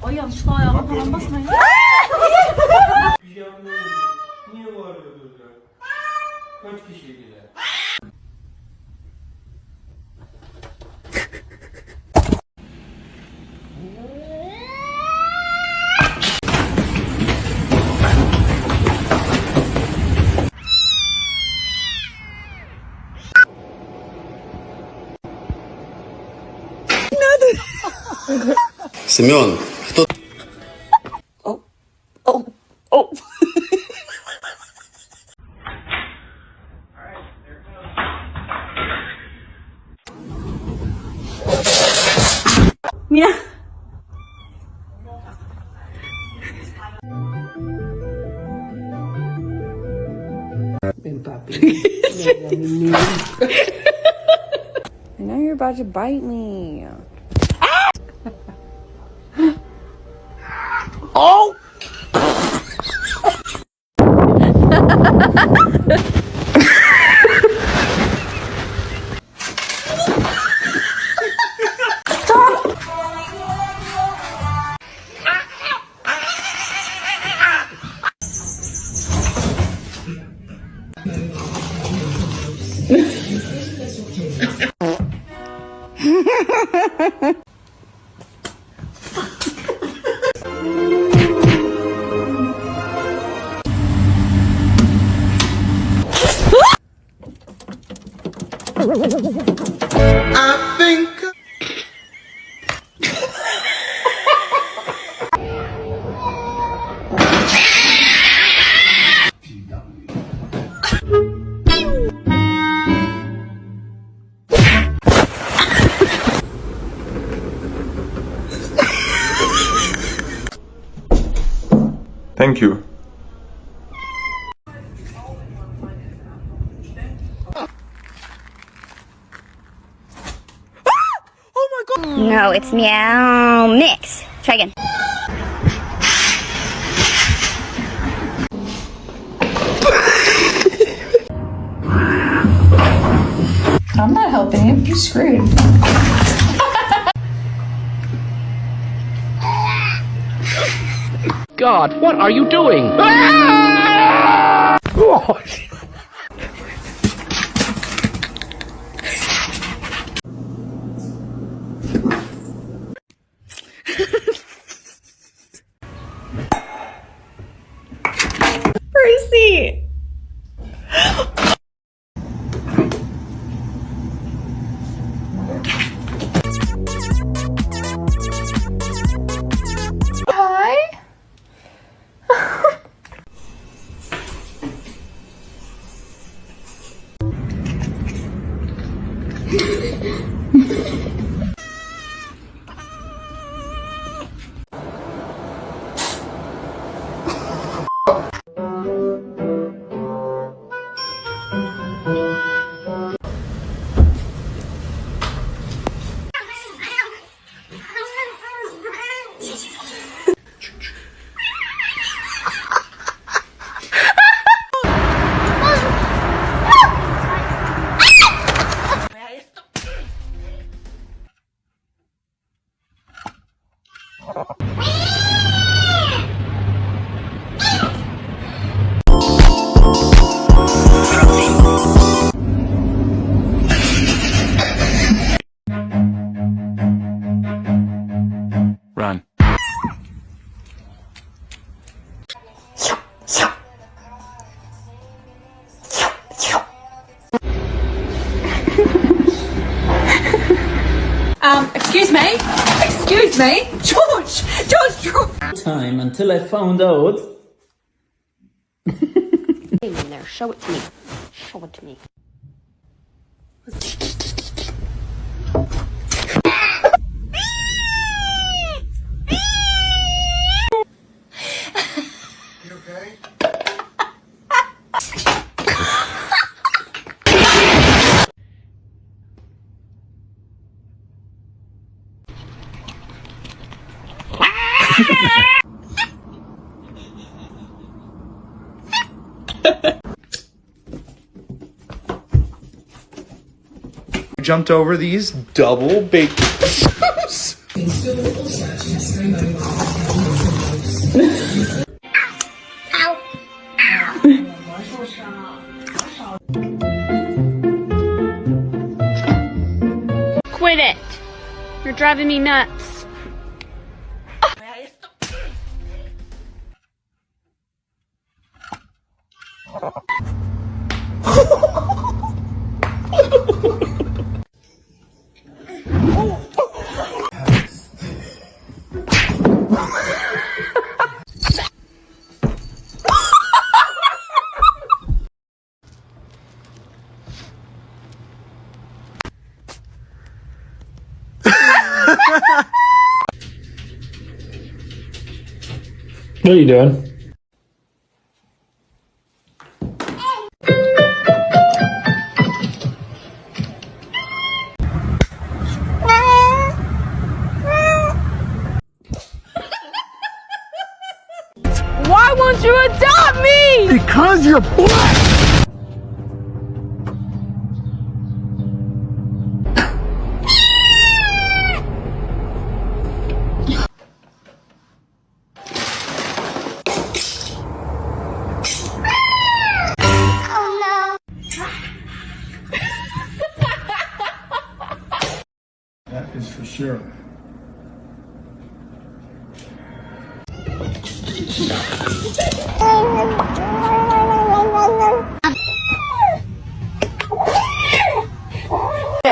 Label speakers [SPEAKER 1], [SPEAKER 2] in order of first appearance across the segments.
[SPEAKER 1] Ay yanlışlıkla ayağıma falan basmayın.
[SPEAKER 2] Niye bağırıyordunuz ya? Kaç kişiydiler?
[SPEAKER 3] Семен, кто...
[SPEAKER 1] Oh. Mira.
[SPEAKER 4] Ven, papi.
[SPEAKER 5] I know you're about to bite me.
[SPEAKER 1] Oh.
[SPEAKER 2] I think... Thank you.
[SPEAKER 6] No, it's meow mix. Try again.
[SPEAKER 1] I'm not helping you. You're screwed.
[SPEAKER 7] God, what are you doing? Ah! Gosh.
[SPEAKER 5] Percy! Hi?
[SPEAKER 7] Run.
[SPEAKER 1] Excuse me? Excuse me? George!
[SPEAKER 4] Time until I found out.
[SPEAKER 6] In there, show it to me. Show it to me.
[SPEAKER 2] You okay?
[SPEAKER 3] Jumped over these double baked potatoes.
[SPEAKER 6] Quit it. You're driving me nuts.
[SPEAKER 4] What are you doing?
[SPEAKER 5] Why won't you adopt me?
[SPEAKER 7] Because you're black!
[SPEAKER 2] That is for sure.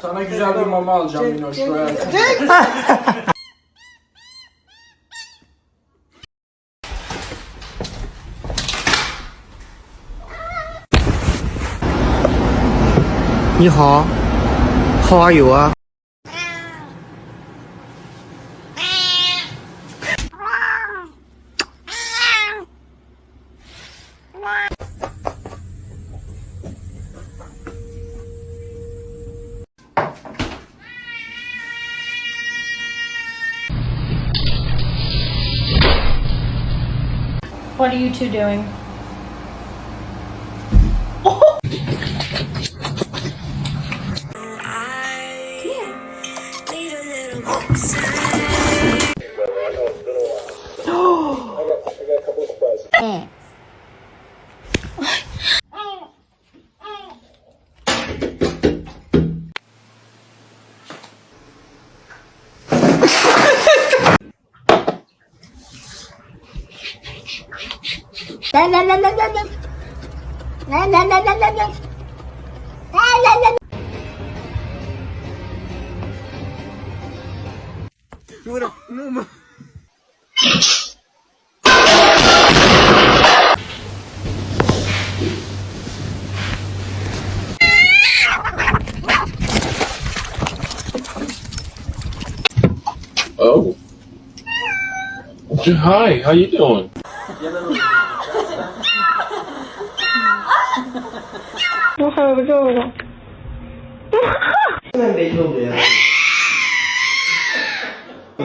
[SPEAKER 4] Sana güzel bir mama alacağım Minoş.
[SPEAKER 8] Ni hao. How are you?
[SPEAKER 1] What are you two doing?
[SPEAKER 4] Oh. Hi, how you doing?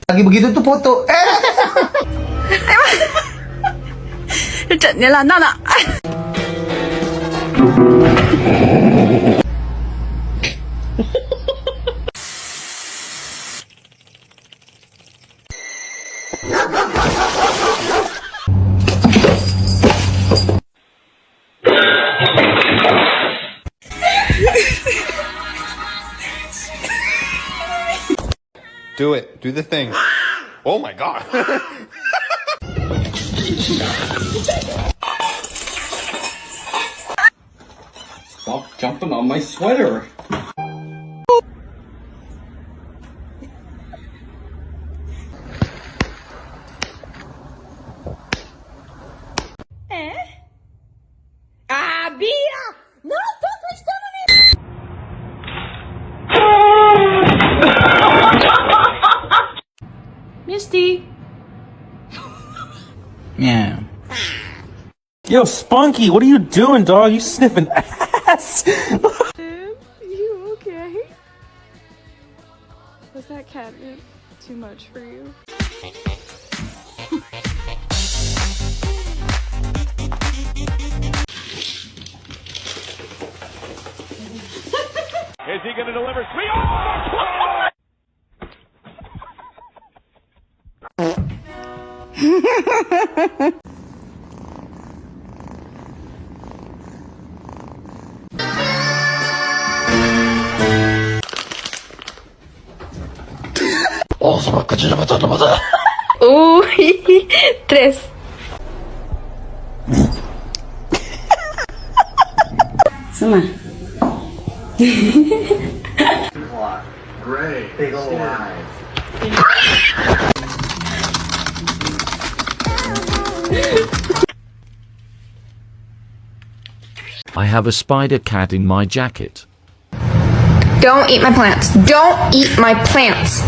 [SPEAKER 8] Lagi begitu tuh foto.
[SPEAKER 3] Do it. Do the thing. Oh my god.
[SPEAKER 4] Stop jumping on my sweater.
[SPEAKER 1] Misty.
[SPEAKER 8] Yeah.
[SPEAKER 9] Yo, Spunky, what are you doing, dog? You sniffing ass.
[SPEAKER 5] You okay? Was that catnip too much for you?
[SPEAKER 7] It's he going to deliver? Sweet. Oh!
[SPEAKER 5] Tres. Suma.
[SPEAKER 8] Great. Big ol' eyes.
[SPEAKER 10] I have a spider cat in my jacket.
[SPEAKER 6] Don't eat my plants. Don't eat my plants.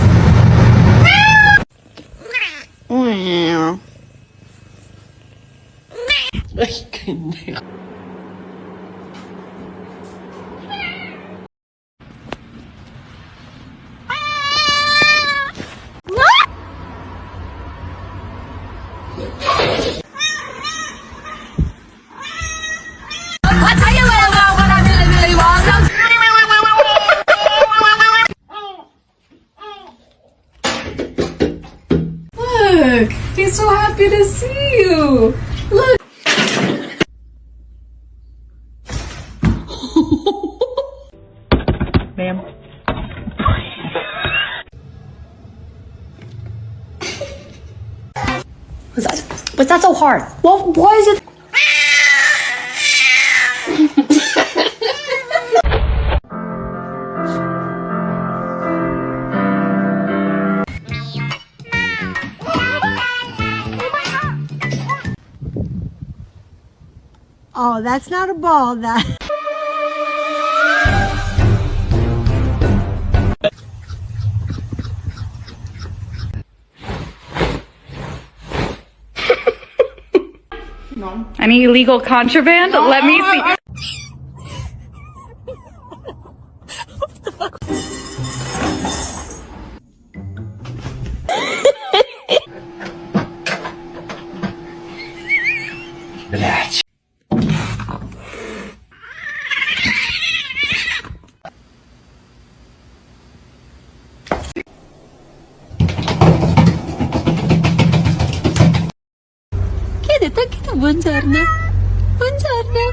[SPEAKER 1] Look, he's so happy to see you. Look. Ma'am.
[SPEAKER 6] What's that so hard? Well, why is it?
[SPEAKER 11] Oh, that's not a ball, that.
[SPEAKER 5] Any illegal contraband? Let me see.
[SPEAKER 11] Buongiorno. Buongiorno.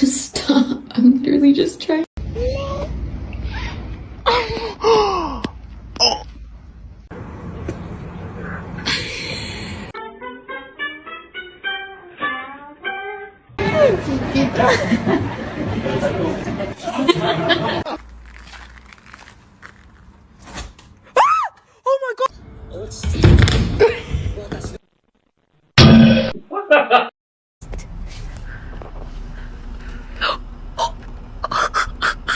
[SPEAKER 1] Stop. I'm literally just trying.
[SPEAKER 8] Oh my god!